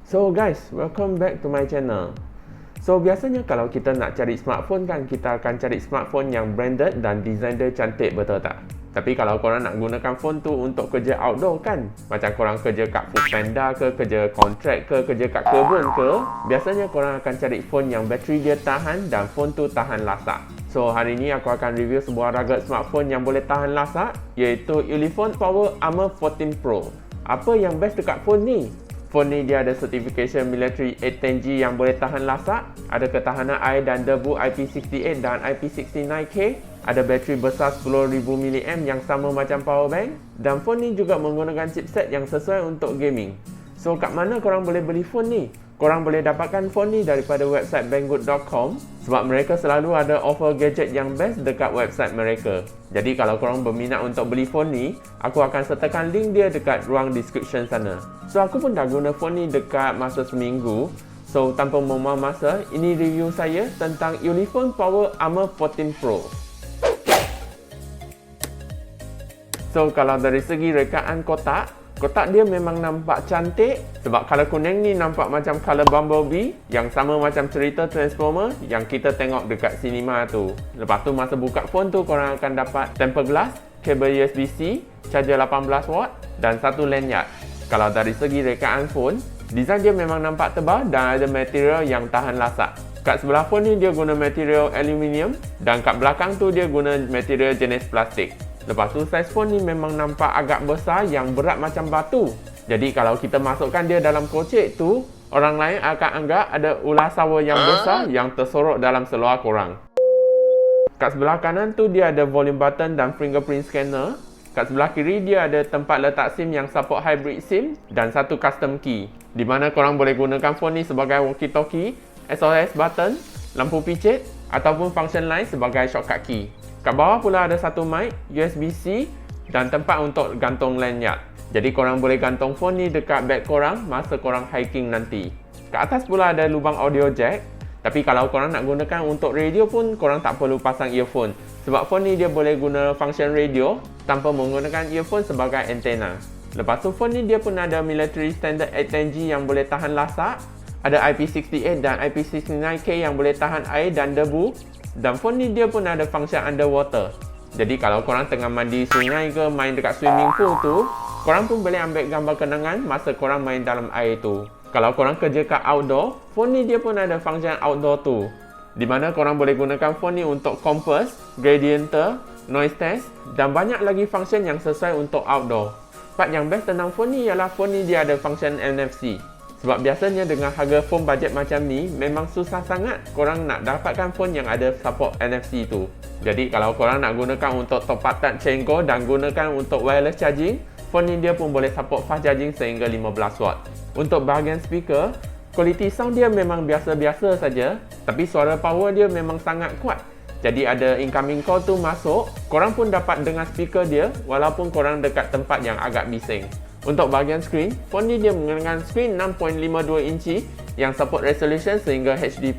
So guys, welcome back to my channel. So biasanya kalau kita nak cari smartphone kan, kita akan cari smartphone yang branded dan design dia cantik, betul tak? Tapi kalau korang nak gunakan phone tu untuk kerja outdoor kan, macam korang kerja kat Foodpanda ke, kerja kontrak ke, kerja kat kebun ke, biasanya korang akan cari phone yang bateri dia tahan dan phone tu tahan lasak. So hari ni aku akan review sebuah rugged smartphone yang boleh tahan lasak, iaitu Ulefone Power Armor 14 Pro. Apa yang best dekat phone ni? Phone ni dia ada certification military A10G yang boleh tahan lasak, ada ketahanan air dan debu IP68 dan IP69K, ada bateri besar 10,000 mAh yang sama macam power bank, dan phone ni juga menggunakan chipset yang sesuai untuk gaming. So kat mana korang boleh beli phone ni? Korang boleh dapatkan phone ni daripada website banggood.com sebab mereka selalu ada offer gadget yang best dekat website mereka. Jadi kalau korang berminat untuk beli phone ni, aku akan sertakan link dia dekat ruang description sana. So aku pun dah guna phone ni dekat masa seminggu. So tanpa membuang masa, ini review saya tentang Ulefone Power Armor 14 Pro. So kalau dari segi rekaan kotak dia memang nampak cantik sebab color kuning ni nampak macam color Bumblebee yang sama macam cerita Transformer yang kita tengok dekat cinema tu. Lepas tu masa buka phone tu korang akan dapat tempered glass, kabel USB-C, charger 18W dan satu lanyard. Kalau dari segi rekaan phone, design dia memang nampak tebal dan ada material yang tahan lasak. Kat sebelah phone ni dia guna material aluminium dan kat belakang tu dia guna material jenis plastik. Lepas tu saiz phone ni memang nampak agak besar yang berat macam batu. Jadi kalau kita masukkan dia dalam kocek tu, orang lain akan anggap ada ular sawa yang besar yang tersorok dalam seluar korang. Kat sebelah kanan tu dia ada volume button dan fingerprint scanner. Kat sebelah kiri dia ada tempat letak SIM yang support hybrid SIM dan satu custom key, di mana korang boleh gunakan phone ni sebagai walkie-talkie, SOS button, lampu picit ataupun function lain sebagai shortcut key. Kat bawah pula ada satu mic, USB-C dan tempat untuk gantung lanyard. Jadi korang boleh gantung phone ni dekat beg korang masa korang hiking nanti. Kat atas pula ada lubang audio jack. Tapi kalau korang nak gunakan untuk radio pun korang tak perlu pasang earphone. Sebab phone ni dia boleh guna function radio tanpa menggunakan earphone sebagai antena. Lepas tu phone ni dia pun ada military standard A10G yang boleh tahan lasak. Ada IP68 dan IP69K yang boleh tahan air dan debu. Dan phone ni dia pun ada function underwater. Jadi kalau korang tengah mandi sungai ke main dekat swimming pool tu, korang pun boleh ambil gambar kenangan masa korang main dalam air tu. Kalau korang kerja kat outdoor, phone ni dia pun ada function outdoor tu, di mana korang boleh gunakan phone ni untuk compass, gradienter, noise test dan banyak lagi function yang sesuai untuk outdoor. Part yang best tentang phone ni ialah phone ni dia ada function NFC. Sebab biasanya dengan harga phone budget macam ni, memang susah sangat korang nak dapatkan phone yang ada support NFC tu. Jadi kalau korang nak gunakan untuk top up touch Chenko dan gunakan untuk wireless charging, phone ni dia pun boleh support fast charging sehingga 15W. Untuk bahagian speaker, kualiti sound dia memang biasa-biasa saja, tapi suara power dia memang sangat kuat. Jadi ada incoming call tu masuk, korang pun dapat dengar speaker dia walaupun korang dekat tempat yang agak bising. Untuk bahagian skrin, phone ni dia menggunakan skrin 6.52 inci yang support resolution sehingga HD+.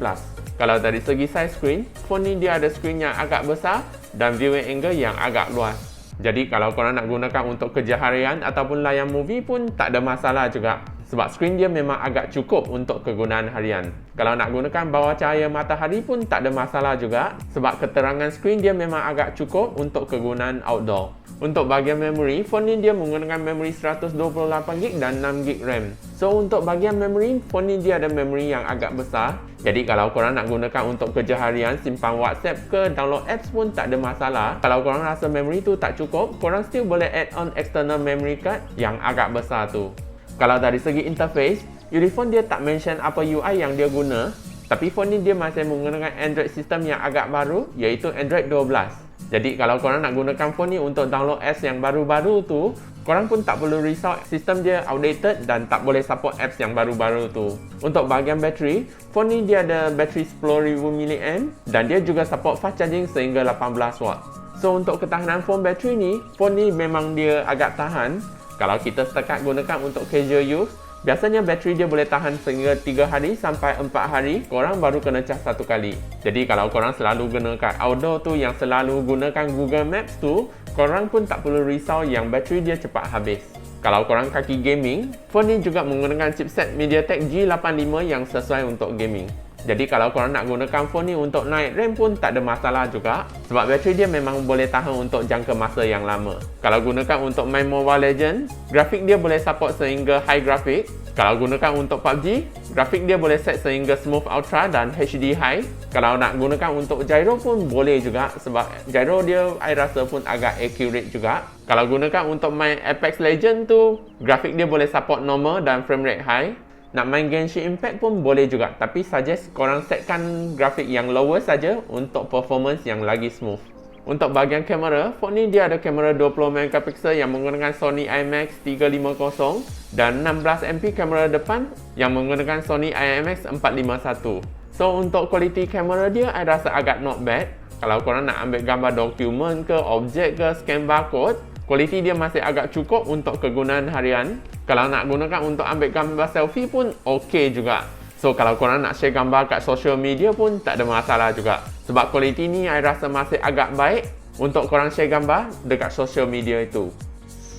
Kalau dari segi size skrin, phone ni dia ada skrin yang agak besar dan viewing angle yang agak luas. Jadi kalau korang nak gunakan untuk kerja harian ataupun layan movie pun tak ada masalah juga. Sebab skrin dia memang agak cukup untuk kegunaan harian. Kalau nak gunakan bawah cahaya matahari pun tak ada masalah juga. Sebab keterangan skrin dia memang agak cukup untuk kegunaan outdoor. Untuk bahagian memory, phone ni dia menggunakan memory 128GB dan 6GB RAM. So untuk bahagian memory, phone ni dia ada memory yang agak besar. Jadi kalau korang nak gunakan untuk kerja harian, simpan WhatsApp ke, download apps pun tak ada masalah. Kalau korang rasa memory tu tak cukup, korang still boleh add on external memory card yang agak besar tu. Kalau dari segi interface, Ulefone dia tak mention apa UI yang dia guna. Tapi phone ni dia masih menggunakan Android system yang agak baru, iaitu Android 12. Jadi kalau korang nak gunakan phone ni untuk download apps yang baru-baru tu, korang pun tak perlu risau sistem dia outdated dan tak boleh support apps yang baru-baru tu. Untuk bahagian bateri, phone ni dia ada bateri 10,000 mAh dan dia juga support fast charging sehingga 18W. So untuk ketahanan phone bateri ni, phone ni memang dia agak tahan. Kalau kita setakat gunakan untuk casual use, biasanya bateri dia boleh tahan sehingga 3 hari sampai 4 hari, korang baru kena cas satu kali. Jadi kalau korang selalu gunakan outdoor tu yang selalu gunakan Google Maps tu, korang pun tak perlu risau yang bateri dia cepat habis. Kalau korang kaki gaming, phone ni juga menggunakan chipset MediaTek G85 yang sesuai untuk gaming. Jadi kalau korang nak gunakan phone ni untuk naik RAM pun tak ada masalah juga, sebab bateri dia memang boleh tahan untuk jangka masa yang lama. Kalau gunakan untuk main Mobile Legends, grafik dia boleh support sehingga high graphic. Kalau gunakan untuk PUBG, grafik dia boleh set sehingga Smooth Ultra dan HD High. Kalau nak gunakan untuk gyro pun boleh juga, sebab gyro dia I rasa pun agak accurate juga. Kalau gunakan untuk main Apex Legends tu, grafik dia boleh support normal dan frame rate high. Nak main Genshin Impact pun boleh juga, tapi suggest korang setkan grafik yang lower saja untuk performance yang lagi smooth. Untuk bahagian kamera, phone ni dia ada kamera 20MP yang menggunakan Sony IMX350 dan 16MP kamera depan yang menggunakan Sony IMX451. So untuk kualiti kamera dia, I rasa agak not bad. Kalau korang nak ambil gambar dokumen ke, objek ke, scan barcode, kualiti dia masih agak cukup untuk kegunaan harian. Kalau nak gunakan untuk ambil gambar selfie pun okey juga. So kalau korang nak share gambar kat social media pun tak ada masalah juga. Sebab kualiti ni I rasa masih agak baik untuk korang share gambar dekat social media itu.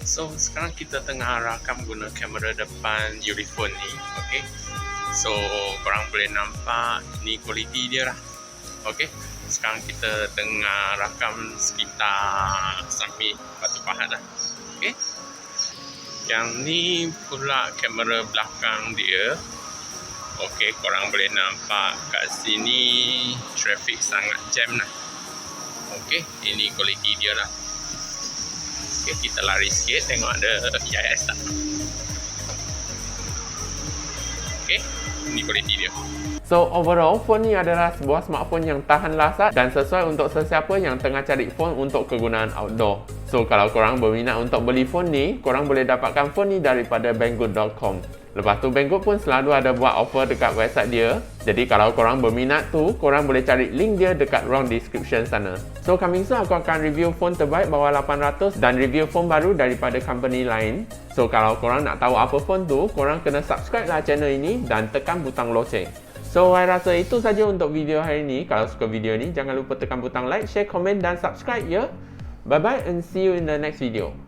So sekarang kita tengah rakam guna kamera depan Ulefone ni, okey. So korang boleh nampak ni kualiti dia lah. Okey. Sekarang kita tengah rakam sekitar sampai Batu Pahat lah. Okey. Yang ni pula kamera belakang dia. Okey, korang boleh nampak kat sini traffic sangat jam lah. Okey, ini kualiti dia lah. Okey, kita lari sikit tengok ada EIS tak. Okey, ini kualiti dia. So overall, phone ni adalah sebuah smartphone yang tahan lasat dan sesuai untuk sesiapa yang tengah cari phone untuk kegunaan outdoor. So kalau korang berminat untuk beli phone ni, korang boleh dapatkan phone ni daripada Banggood.com. Lepas tu Banggood pun selalu ada buat offer dekat website dia. Jadi kalau korang berminat tu, korang boleh cari link dia dekat ruang description sana. So coming soon aku akan review phone terbaik bawah 800 dan review phone baru daripada company lain. So kalau korang nak tahu apa phone tu, korang kena subscribe lah channel ini dan tekan butang loceng. So, I rasa itu saja untuk video hari ini. Kalau suka video ni, jangan lupa tekan butang like, share, komen dan subscribe ya. Bye-bye and see you in the next video.